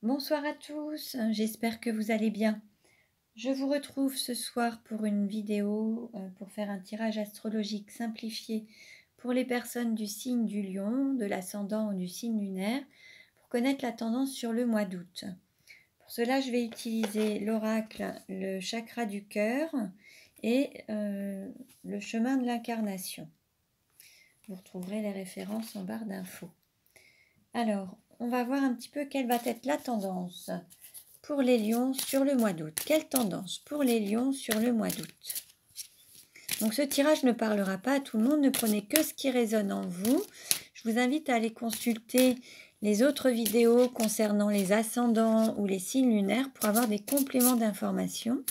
Bonsoir à tous, j'espère que vous allez bien. Je vous retrouve ce soir pour une vidéo pour faire un tirage astrologique simplifié pour les personnes du signe du lion, de l'ascendant ou du signe lunaire, pour connaître la tendance sur le mois d'août. Pour cela, je vais utiliser l'oracle, le chakra du cœur et le chemin de l'incarnation. Vous retrouverez les références en barre d'infos. Alors, on va voir un petit peu quelle va être la tendance pour les lions sur le mois d'août. Quelle tendance pour les lions sur le mois d'août? Donc ce tirage ne parlera pas à tout le monde, ne prenez que ce qui résonne en vous. Je vous invite à aller consulter les autres vidéos concernant les ascendants ou les signes lunaires pour avoir des compléments d'information.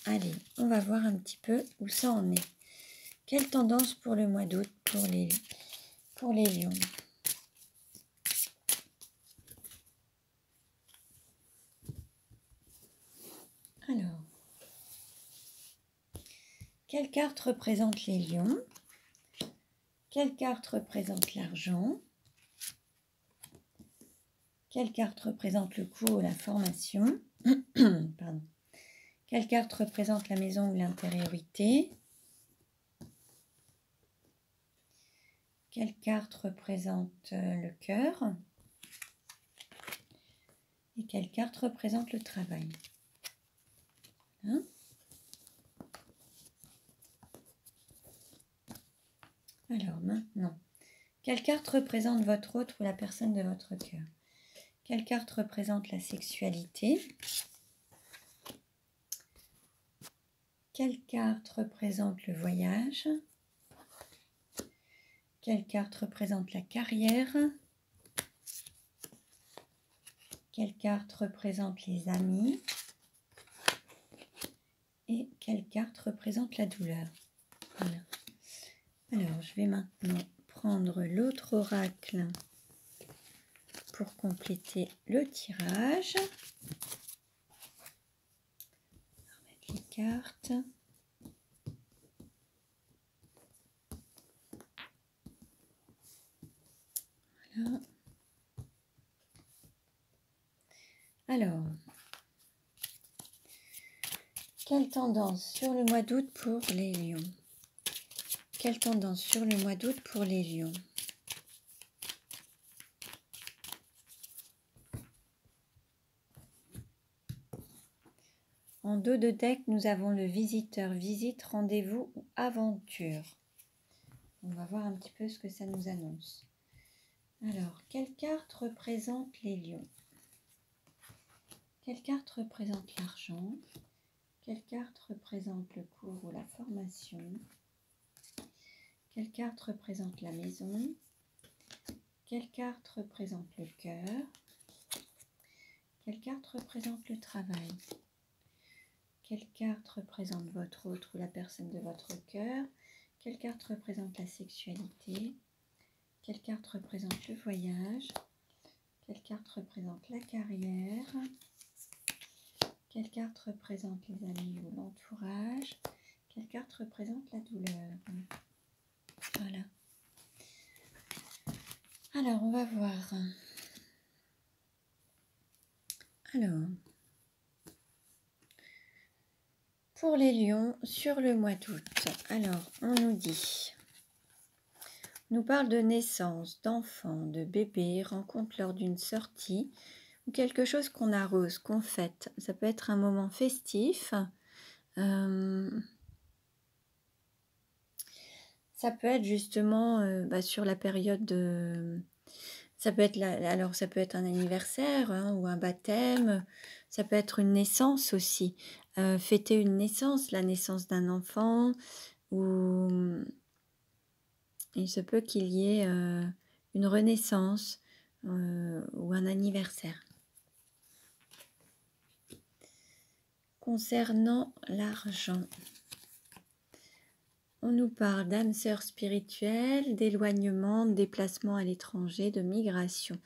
Allez, on va voir un petit peu où ça en est. Quelle tendance pour le mois d'août pour les lions? Alors, quelle carte représente les lions? Quelle carte représente l'argent? Quelle carte représente le cours ou la formation? Pardon. Quelle carte représente la maison ou l'intériorité? Quelle carte représente le cœur? Et quelle carte représente le travail? Hein? Alors maintenant, quelle carte représente votre autre ou la personne de votre cœur? Quelle carte représente la sexualité? Quelle carte représente le voyage? Quelle carte représente la carrière? Quelle carte représente les amis? Et quelle carte représente la douleur? Voilà. Alors, je vais maintenant prendre l'autre oracle pour compléter le tirage. On va remettre les cartes. Voilà. Alors, quelle tendance sur le mois d'août pour les lions? Quelle tendance sur le mois d'août pour les lions? En dos de deck, nous avons le visiteur, visite, rendez-vous ou aventure. On va voir un petit peu ce que ça nous annonce. Alors, quelle carte représente les lions? Quelle carte représente l'argent? Quelle carte représente le cours ou la formation? Quelle carte représente la maison? Quelle carte représente le cœur? Quelle carte représente le travail? Quelle carte représente votre autre ou la personne de votre cœur? Quelle carte représente la sexualité? Quelle carte représente le voyage? Quelle carte représente la carrière? Quelle carte représente les amis ou l'entourage? Quelle carte représente la douleur? Voilà. Alors, on va voir. Alors, pour les lions, sur le mois d'août, alors, on nous parle de naissance, d'enfants, de bébés, rencontre lors d'une sortie, ou quelque chose qu'on arrose, qu'on fête. Ça peut être un moment festif. Ça peut être justement sur la période de... Ça peut être, alors ça peut être un anniversaire ou un baptême. Ça peut être une naissance aussi. Fêter une naissance, la naissance d'un enfant. Ou il se peut qu'il y ait une renaissance ou un anniversaire. Concernant l'argent, on nous parle d'âme sœur spirituelle, d'éloignement, de déplacement à l'étranger, de migration.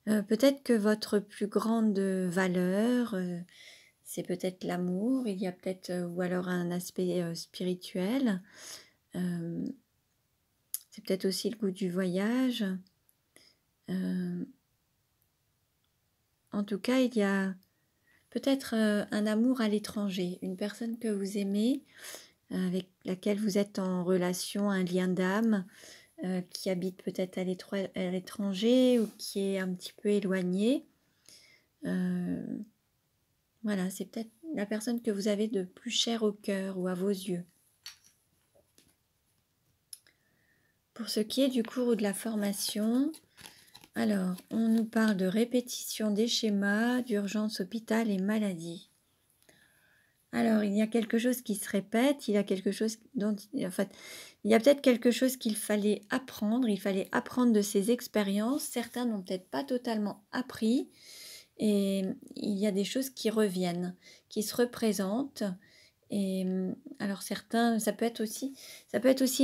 Peut-être que votre plus grande valeur, c'est peut-être l'amour, il y a peut-être, ou alors un aspect spirituel. C'est peut-être aussi le goût du voyage. en tout cas, il y a peut-être un amour à l'étranger, une personne que vous aimez, avec laquelle vous êtes en relation, un lien d'âme, qui habite peut-être à l'étranger ou qui est un petit peu éloigné. Voilà, c'est peut-être la personne que vous avez de plus chère au cœur ou à vos yeux. Pour ce qui est du cours ou de la formation, alors, on nous parle de répétition des schémas, d'urgence, hôpital et maladie. Alors, il y a quelque chose qui se répète, il y a quelque chose dont, en fait, il y a peut-être quelque chose qu'il fallait apprendre, il fallait apprendre de ces expériences. Certains n'ont peut-être pas totalement appris et il y a des choses qui reviennent, qui se représentent. Et alors certains, ça peut être aussi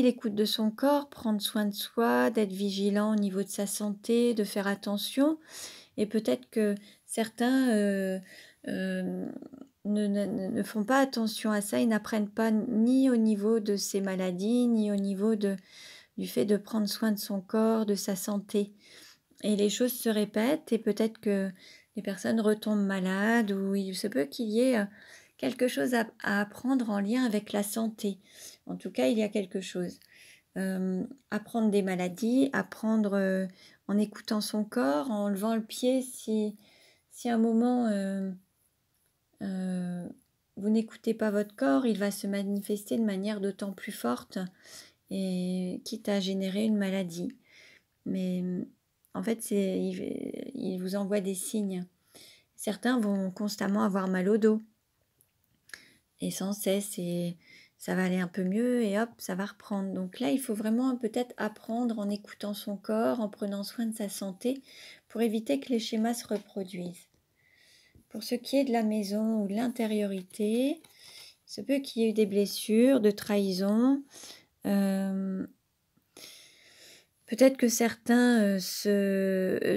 l'écoute de son corps, prendre soin de soi, d'être vigilant au niveau de sa santé, de faire attention. Et peut-être que certains ne font pas attention à ça, ils n'apprennent pas ni au niveau de ces maladies, ni au niveau du fait de prendre soin de son corps, de sa santé. Et les choses se répètent et peut-être que les personnes retombent malades ou il se peut qu'il y ait quelque chose à apprendre en lien avec la santé. En tout cas, il y a quelque chose. Apprendre des maladies, apprendre en écoutant son corps, en levant le pied si à un moment vous n'écoutez pas votre corps, il va se manifester de manière d'autant plus forte et quitte à générer une maladie. Mais en fait, il vous envoie des signes. Certains vont constamment avoir mal au dos et sans cesse, et ça va aller un peu mieux et hop, ça va reprendre. Donc là, il faut vraiment peut-être apprendre en écoutant son corps, en prenant soin de sa santé pour éviter que les schémas se reproduisent. Pour ce qui est de la maison ou de l'intériorité, il se peut qu'il y ait eu des blessures, de trahison. Peut-être que certains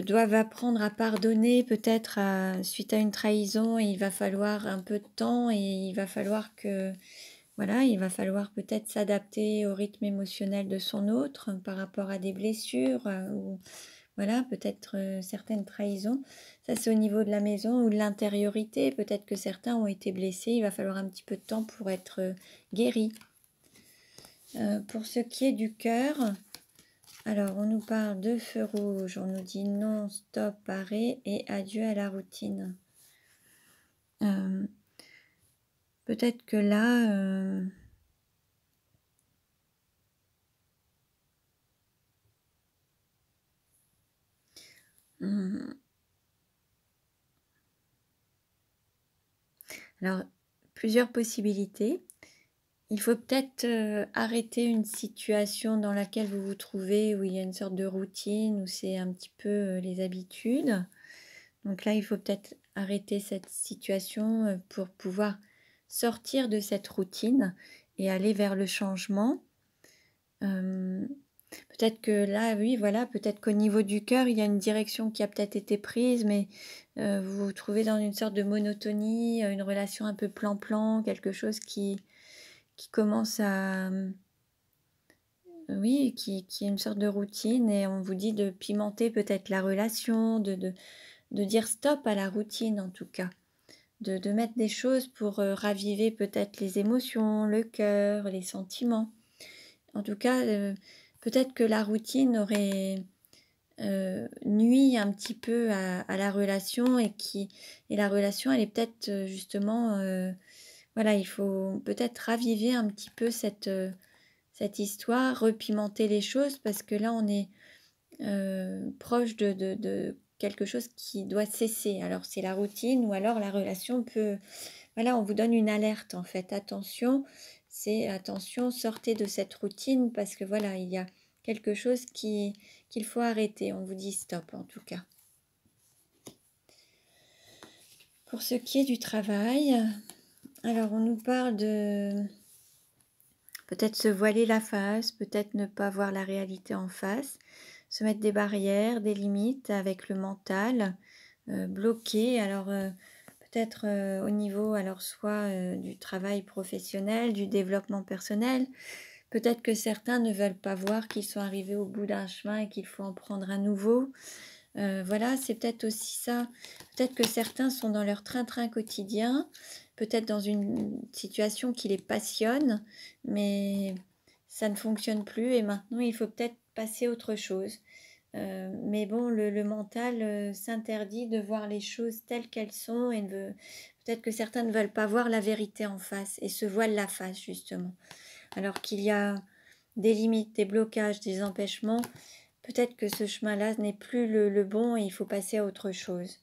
doivent apprendre à pardonner, peut-être suite à une trahison, et il va falloir un peu de temps et il va falloir peut-être s'adapter au rythme émotionnel de son autre par rapport à des blessures ou voilà, peut-être certaines trahisons. Ça, c'est au niveau de la maison ou de l'intériorité. Peut-être que certains ont été blessés, il va falloir un petit peu de temps pour être guéris. Pour ce qui est du cœur, alors on nous parle de feu rouge, on nous dit non, stop, arrêt et adieu à la routine. Peut-être que là... alors, plusieurs possibilités. Il faut peut-être arrêter une situation dans laquelle vous vous trouvez, où il y a une sorte de routine, où c'est un petit peu les habitudes. Donc là, il faut peut-être arrêter cette situation pour pouvoir sortir de cette routine et aller vers le changement. Peut-être que là, oui, voilà, peut-être qu'au niveau du cœur, il y a une direction qui a peut-être été prise, mais vous vous trouvez dans une sorte de monotonie, une relation un peu plan-plan, quelque chose qui commence à... oui, qui est une sorte de routine et on vous dit de pimenter peut-être la relation, de dire stop à la routine en tout cas. De mettre des choses pour raviver peut-être les émotions, le cœur, les sentiments. En tout cas, peut-être que la routine aurait nuit un petit peu à la relation et la relation, elle est peut-être justement... voilà, il faut peut-être raviver un petit peu cette histoire, repimenter les choses parce que là, on est proche de quelque chose qui doit cesser. Alors, c'est la routine ou alors la relation peut... Voilà, on vous donne une alerte en fait. Attention, sortez de cette routine parce que voilà, il y a quelque chose qu'il faut arrêter. On vous dit stop en tout cas. Pour ce qui est du travail, alors on nous parle de peut-être se voiler la face, peut-être ne pas voir la réalité en face, se mettre des barrières, des limites avec le mental, bloqué. Alors peut-être au niveau alors soit du travail professionnel, du développement personnel. Peut-être que certains ne veulent pas voir qu'ils sont arrivés au bout d'un chemin et qu'il faut en prendre un nouveau. Voilà, c'est peut-être aussi ça. Peut-être que certains sont dans leur train-train quotidien, peut-être dans une situation qui les passionne, mais ça ne fonctionne plus et maintenant il faut peut-être passer à autre chose. Mais bon, le mental s'interdit de voir les choses telles qu'elles sont et peut-être que certains ne veulent pas voir la vérité en face et se voilent la face justement. Alors qu'il y a des limites, des blocages, des empêchements, peut-être que ce chemin-là n'est plus le bon et il faut passer à autre chose.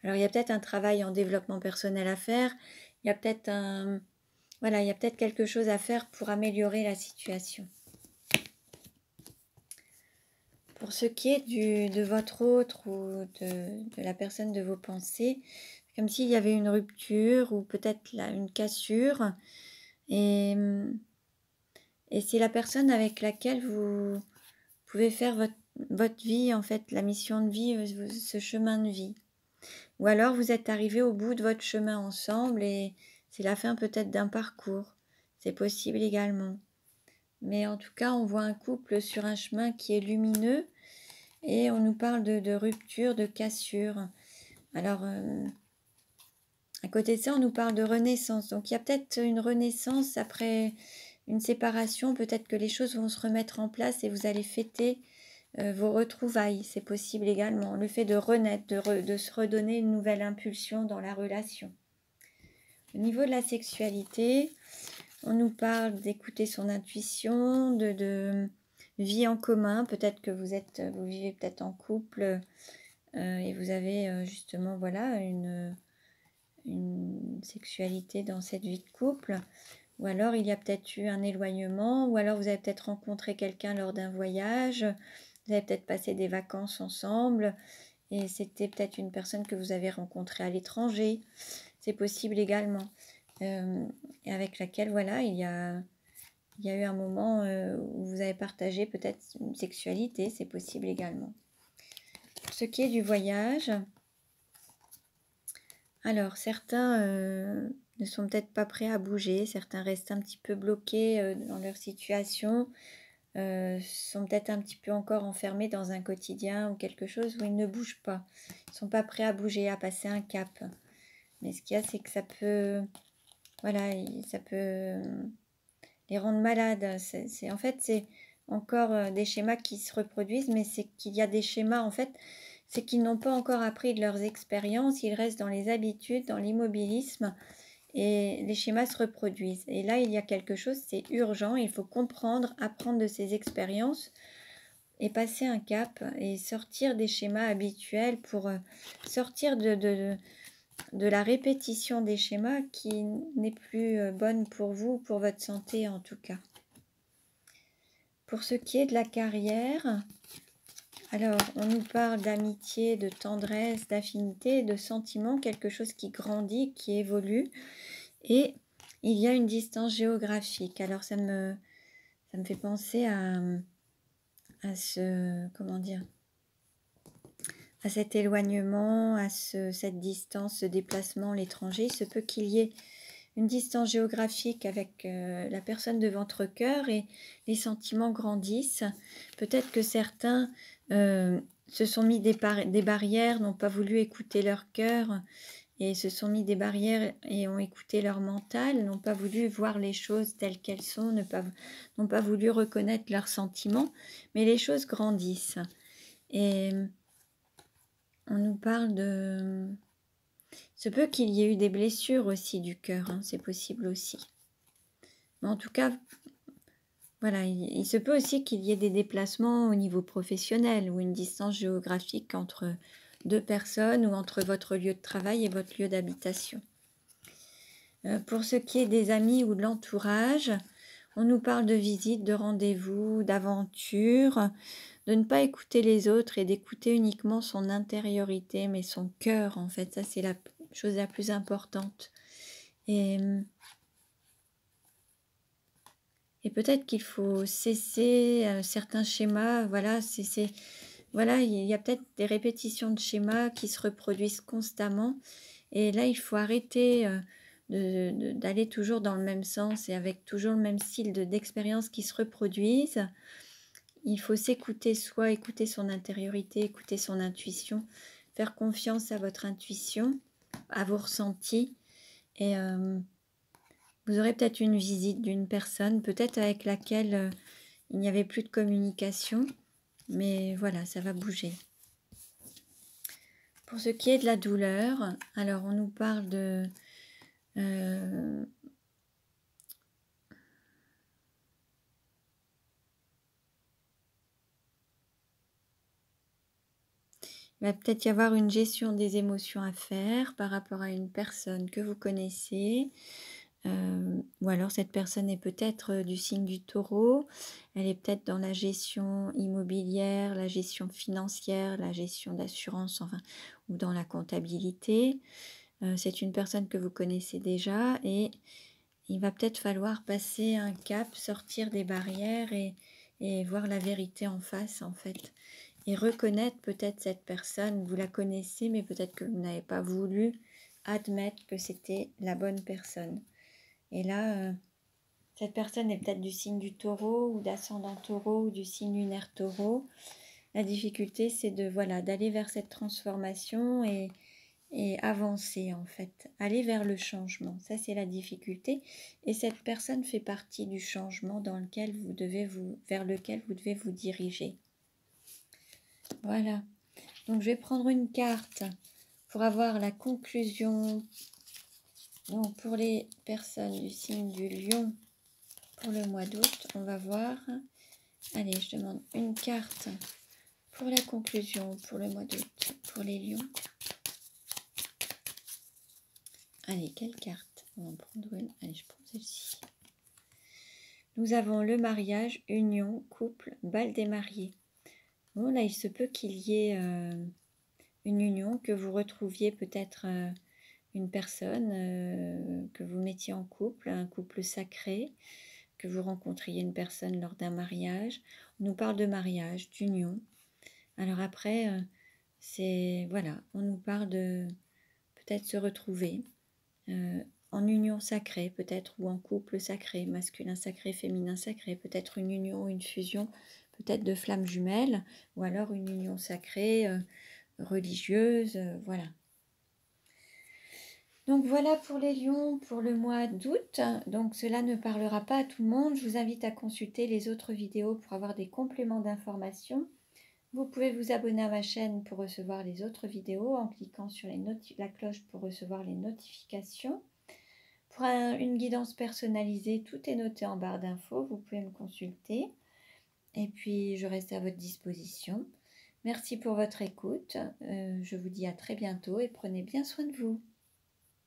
Alors il y a peut-être un travail en développement personnel à faire, il y a peut-être voilà, il y a peut-être quelque chose à faire pour améliorer la situation. Pour ce qui est de votre autre ou de la personne de vos pensées, comme s'il y avait une rupture ou peut-être une cassure. Et c'est la personne avec laquelle vous pouvez faire votre vie, en fait, la mission de vie, ce chemin de vie. Ou alors vous êtes arrivés au bout de votre chemin ensemble et c'est la fin peut-être d'un parcours. C'est possible également. Mais en tout cas, on voit un couple sur un chemin qui est lumineux et on nous parle de rupture, de cassure. Alors, à côté de ça, on nous parle de renaissance. Donc, il y a peut-être une renaissance après une séparation. Peut-être que les choses vont se remettre en place et vous allez fêter vos retrouvailles. C'est possible également. Le fait de renaître, de se redonner une nouvelle impulsion dans la relation. Au niveau de la sexualité, on nous parle d'écouter son intuition, de vie en commun. Peut-être que vous vivez peut-être en couple et vous avez justement voilà une sexualité dans cette vie de couple. Ou alors il y a peut-être eu un éloignement, ou alors vous avez peut-être rencontré quelqu'un lors d'un voyage, vous avez peut-être passé des vacances ensemble, et c'était peut-être une personne que vous avez rencontrée à l'étranger. C'est possible également. Et avec laquelle, voilà, il y a eu un moment où vous avez partagé peut-être une sexualité, c'est possible également. Pour ce qui est du voyage, alors certains ne sont peut-être pas prêts à bouger, certains restent un petit peu bloqués dans leur situation, sont peut-être un petit peu encore enfermés dans un quotidien ou quelque chose où ils ne bougent pas. Ils ne sont pas prêts à bouger, à passer un cap. Mais ce qu'il y a, c'est que ça peut, voilà, ça peut les rendre malades. En fait, c'est encore des schémas qui se reproduisent, mais c'est qu'il y a des schémas, en fait, c'est qu'ils n'ont pas encore appris de leurs expériences, ils restent dans les habitudes, dans l'immobilisme, et les schémas se reproduisent. Et là, il y a quelque chose, c'est urgent, il faut comprendre, apprendre de ces expériences, et passer un cap, et sortir des schémas habituels pour sortir de la répétition des schémas qui n'est plus bonne pour vous, pour votre santé en tout cas. Pour ce qui est de la carrière, alors on nous parle d'amitié, de tendresse, d'affinité, de sentiments, quelque chose qui grandit, qui évolue, et il y a une distance géographique. Alors ça me fait penser à ce, comment dire, à cet éloignement, à cette distance, ce déplacement à l'étranger. Il se peut qu'il y ait une distance géographique avec la personne de votre cœur et les sentiments grandissent. Peut-être que certains se sont mis des barrières, n'ont pas voulu écouter leur cœur et se sont mis des barrières et ont écouté leur mental, n'ont pas voulu voir les choses telles qu'elles sont, n'ont pas voulu reconnaître leurs sentiments, mais les choses grandissent. Et on nous parle de... Se peut qu'il y ait eu des blessures aussi du cœur, hein, c'est possible aussi. Mais en tout cas, voilà, il se peut aussi qu'il y ait des déplacements au niveau professionnel ou une distance géographique entre deux personnes ou entre votre lieu de travail et votre lieu d'habitation. Pour ce qui est des amis ou de l'entourage, on nous parle de visites, de rendez-vous, d'aventures, de ne pas écouter les autres et d'écouter uniquement son intériorité, mais son cœur en fait, ça c'est la chose la plus importante. Et peut-être qu'il faut cesser certains schémas, voilà, voilà, il y a peut-être des répétitions de schémas qui se reproduisent constamment, et là il faut arrêter d'aller toujours dans le même sens et avec toujours le même style d'expériences qui se reproduisent. il faut s'écouter soi, écouter son intériorité, écouter son intuition, faire confiance à votre intuition, à vos ressentis. Et vous aurez peut-être une visite d'une personne, peut-être avec laquelle il n'y avait plus de communication. Mais voilà, ça va bouger. Pour ce qui est de la douleur, alors on nous parle de... il va peut-être y avoir une gestion des émotions à faire par rapport à une personne que vous connaissez. Ou alors cette personne est peut-être du signe du Taureau. Elle est peut-être dans la gestion immobilière, la gestion financière, la gestion d'assurance, enfin, ou dans la comptabilité. C'est une personne que vous connaissez déjà et il va peut-être falloir passer un cap, sortir des barrières et voir la vérité en face en fait. Et reconnaître peut-être cette personne, vous la connaissez mais peut-être que vous n'avez pas voulu admettre que c'était la bonne personne. Et là, cette personne est peut-être du signe du Taureau ou d'ascendant Taureau ou du signe lunaire Taureau. La difficulté c'est de d'aller vers cette transformation et avancer en fait, aller vers le changement. Ça c'est la difficulté et cette personne fait partie du changement vers lequel vous devez vous diriger. Voilà. Donc je vais prendre une carte pour avoir la conclusion. Donc pour les personnes du signe du Lion pour le mois d'août, on va voir. Allez, je demande une carte pour la conclusion pour le mois d'août pour les Lions. Allez, quelle carte? On va en prendre une. Allez, je prends celle-ci. Nous avons le mariage, union, couple, bal des mariés. Bon, là, il se peut qu'il y ait une union, que vous retrouviez peut-être une personne, que vous mettiez en couple, un couple sacré, que vous rencontriez une personne lors d'un mariage. On nous parle de mariage, d'union. Alors après, on nous parle de peut-être se retrouver. En union sacrée peut-être, ou en couple sacré, masculin sacré, féminin sacré, peut-être une union, une fusion, peut-être de flammes jumelles, ou alors une union sacrée, religieuse, voilà. Donc voilà pour les lions pour le mois d'août. Donc cela ne parlera pas à tout le monde. Je vous invite à consulter les autres vidéos pour avoir des compléments d'informations. Vous pouvez vous abonner à ma chaîne pour recevoir les autres vidéos en cliquant sur la cloche pour recevoir les notifications. Pour une guidance personnalisée, tout est noté en barre d'infos, vous pouvez me consulter. Et puis, je reste à votre disposition. Merci pour votre écoute. Je vous dis à très bientôt et prenez bien soin de vous.